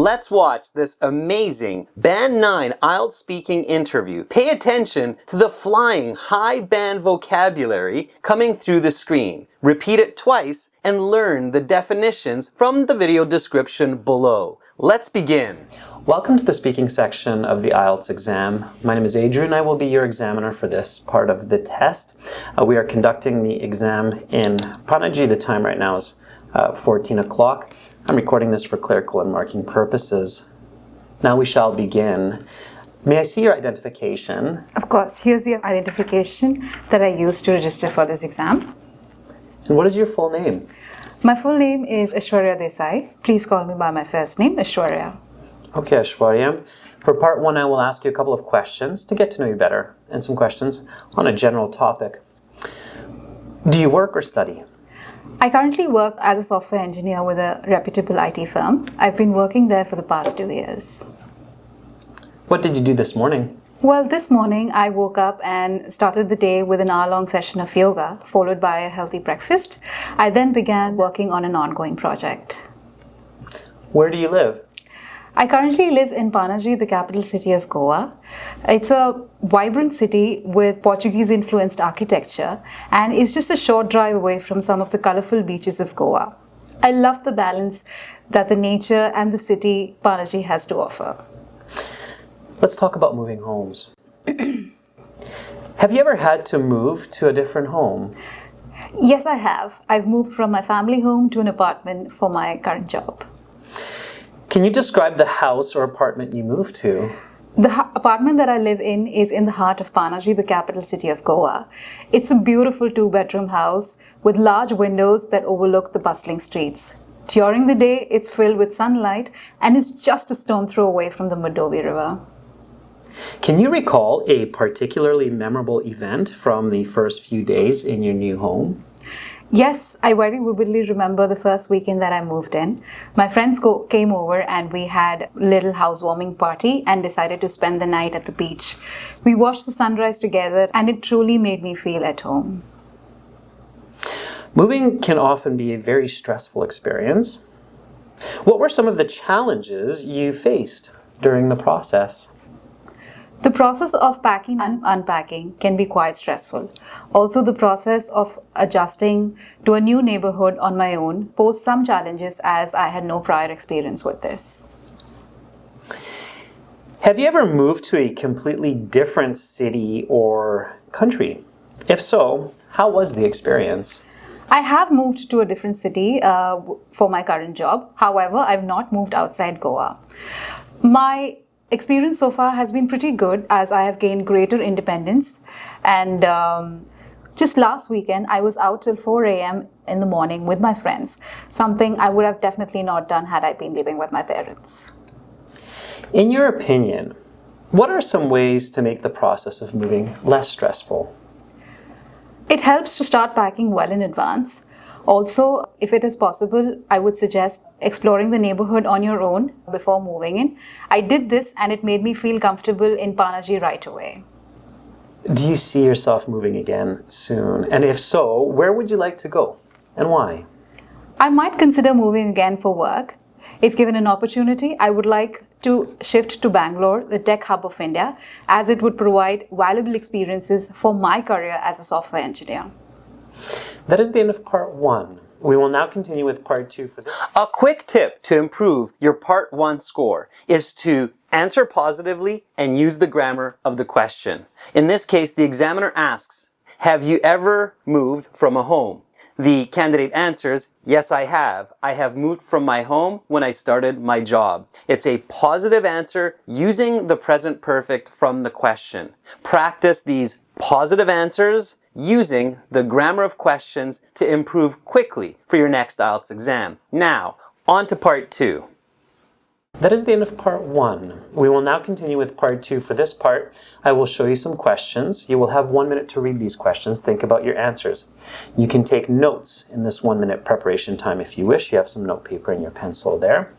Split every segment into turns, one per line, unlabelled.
Let's watch this amazing Band 9 IELTS speaking interview. Pay attention to the flying high band vocabulary coming through the screen. Repeat it twice and learn the definitions from the video description below. Let's begin. Welcome to the speaking section of the IELTS exam. My name is Adrian. I will be your examiner for this part of the test. We are conducting the exam in Panaji. The time right now is 14 o'clock. I'm recording this for clerical and marking purposes. Now we shall begin. May I see your identification?
Of course. Here's the identification that I used to register for this exam.
And what is your full name?
My full name is Aishwarya Desai. Please call me by my first name, Aishwarya.
Okay, Aishwarya. For part one, I will ask you a couple of questions to get to know you better, and some questions on a general topic. Do you work or study?
I currently work as a software engineer with a reputable IT firm. I've been working there for the past 2 years.
What did you do this morning?
Well, this morning I woke up and started the day with an hour-long session of yoga, followed by a healthy breakfast. I then began working on an ongoing project.
Where do you live?
I currently live in Panaji, the capital city of Goa. It's a vibrant city with Portuguese-influenced architecture and is just a short drive away from some of the colorful beaches of Goa. I love the balance that the nature and the city Panaji has to offer.
Let's talk about moving homes. Have you ever had to move to a different home?
Yes, I have. I've moved from my family home to an apartment for my current job.
Can you describe the house or apartment you moved to?
The apartment that I live in is in the heart of Panaji, the capital city of Goa. It's a beautiful 2-bedroom house with large windows that overlook the bustling streets. During the day, it's filled with sunlight and is just a stone throw away from the Mandovi River.
Can you recall a particularly memorable event from the first few days in your new home?
Yes, I very vividly remember the first weekend that I moved in. My friends came over and we had a little housewarming party and decided to spend the night at the beach. We watched the sunrise together and it truly made me feel at home.
Moving can often be a very stressful experience. What were some of the challenges you faced during the process?
The process of packing and unpacking can be quite stressful. Also, the process of adjusting to a new neighborhood on my own posed some challenges as I had no prior experience with this.
Have you ever moved to a completely different city or country? If so, how was the experience?
I have moved to a different city for my current job. However, I've not moved outside Goa. My experience so far has been pretty good as I have gained greater independence, and just last weekend I was out till 4 a.m. in the morning with my friends, something I would have definitely not done had I been living with my parents.
In your opinion, what are some ways to make the process of moving less stressful?
It helps to start packing well in advance. Also, if it is possible, I would suggest exploring the neighborhood on your own before moving in. I did this and it made me feel comfortable in Panaji right away.
Do you see yourself moving again soon? And if so, where would you like to go and why?
I might consider moving again for work. If given an opportunity, I would like to shift to Bangalore, the tech hub of India, as it would provide valuable experiences for my career as a software engineer.
That is the end of part one. We will now continue with part two for this. A quick tip to improve your part one score is to answer positively and use the grammar of the question. In this case, the examiner asks, have you ever moved from a home? The candidate answers, yes, I have. I have moved from my home when I started my job. It's a positive answer using the present perfect from the question. Practice these positive answers using the grammar of questions to improve quickly for your next IELTS exam. Now, on to part two. That is the end of part one. We will now continue with part two. For this part, I will show you some questions. You will have 1 minute to read these questions. Think about your answers. You can take notes in this 1 minute preparation time if you wish. You have some note paper and your pencil there.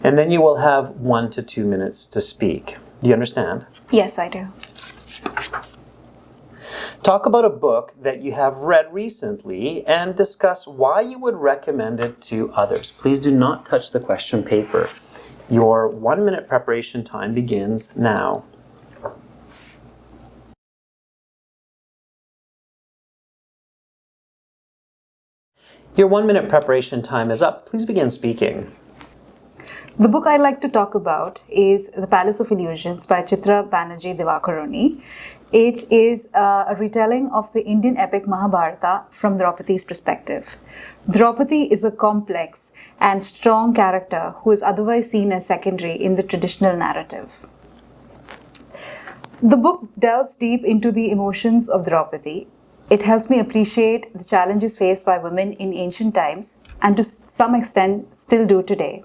And then you will have 1 to 2 minutes to speak. Do you understand?
Yes, I do.
Talk about a book that you have read recently and discuss why you would recommend it to others. Please do not touch the question paper. Your 1-minute preparation time begins now. Your 1-minute preparation time is up. Please begin speaking.
The book I'd like to talk about is The Palace of Illusions by Chitra Banerjee Divakaruni. It is a retelling of the Indian epic Mahabharata from Draupadi's perspective. Draupadi is a complex and strong character who is otherwise seen as secondary in the traditional narrative. The book delves deep into the emotions of Draupadi. It helps me appreciate the challenges faced by women in ancient times and to some extent still do today.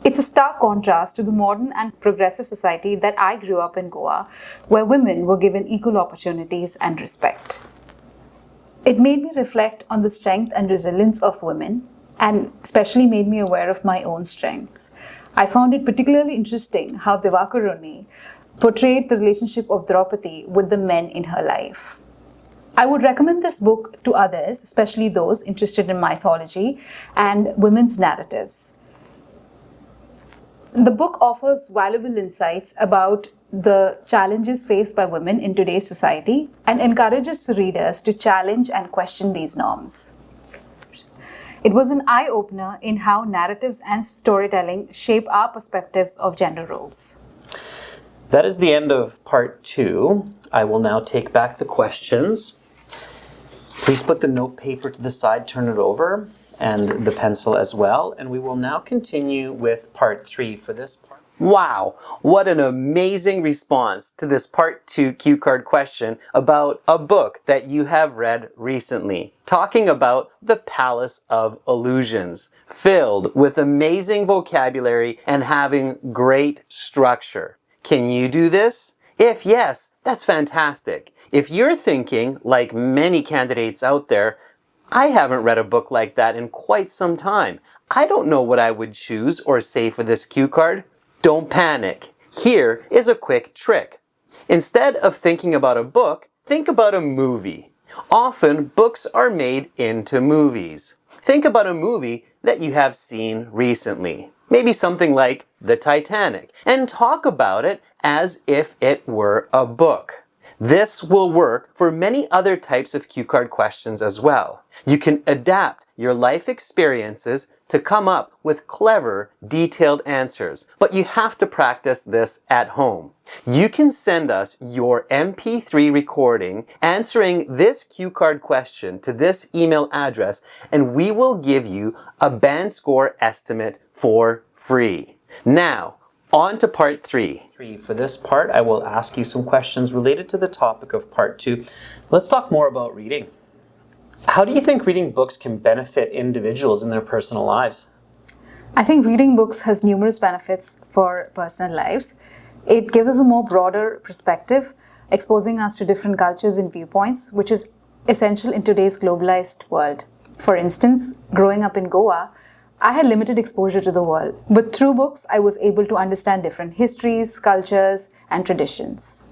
It's a stark contrast to the modern and progressive society that I grew up in Goa, where women were given equal opportunities and respect. It made me reflect on the strength and resilience of women, and especially made me aware of my own strengths. I found it particularly interesting how Divakaruni portrayed the relationship of Draupadi with the men in her life. I would recommend this book to others, especially those interested in mythology and women's narratives. The book offers valuable insights about the challenges faced by women in today's society and encourages the readers to challenge and question these norms. It was an eye-opener in how narratives and storytelling shape our perspectives of gender roles.
That is the end of part 2. I will now take back the questions. Please put the note paper to the side, turn it over, and the pencil as well. And we will now continue with part 3 for this part. Wow, what an amazing response to this part 2 cue card question about a book that you have read recently, talking about The Palace of Illusions, filled with amazing vocabulary and having great structure. Can you do this? If yes, that's fantastic. If you're thinking, like many candidates out there, I haven't read a book like that in quite some time. I don't know what I would choose or say for this cue card. Don't panic. Here is a quick trick. Instead of thinking about a book, think about a movie. Often, books are made into movies. Think about a movie that you have seen recently. Maybe something like The Titanic, and talk about it as if it were a book. This will work for many other types of cue card questions as well. You can adapt your life experiences to come up with clever, detailed answers, but you have to practice this at home. You can send us your MP3 recording answering this cue card question to this email address, and we will give you a band score estimate for free. Now, on to part 3. For this part, I will ask you some questions related to the topic of part 2. Let's talk more about reading. How do you think reading books can benefit individuals in their personal lives?
I think reading books has numerous benefits for personal lives. It gives us a more broader perspective, exposing us to different cultures and viewpoints, which is essential in today's globalized world. For instance, growing up in Goa, I had limited exposure to the world, but through books, I was able to understand different histories, cultures, and traditions.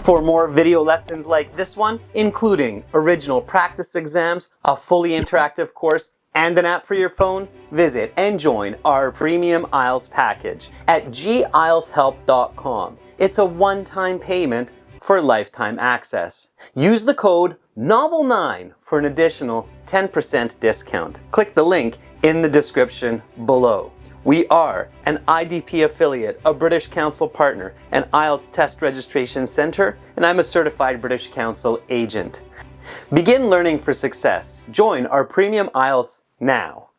For more video lessons like this one, including original practice exams, a fully interactive course, and an app for your phone, visit and join our premium IELTS package at gieltshelp.com. It's a one-time payment for lifetime access. Use the code NOVEL9 for an additional 10% discount. Click the link in the description below. We are an IDP affiliate, a British Council partner, an IELTS test registration center, and I'm a certified British Council agent. Begin learning for success. Join our premium IELTS now.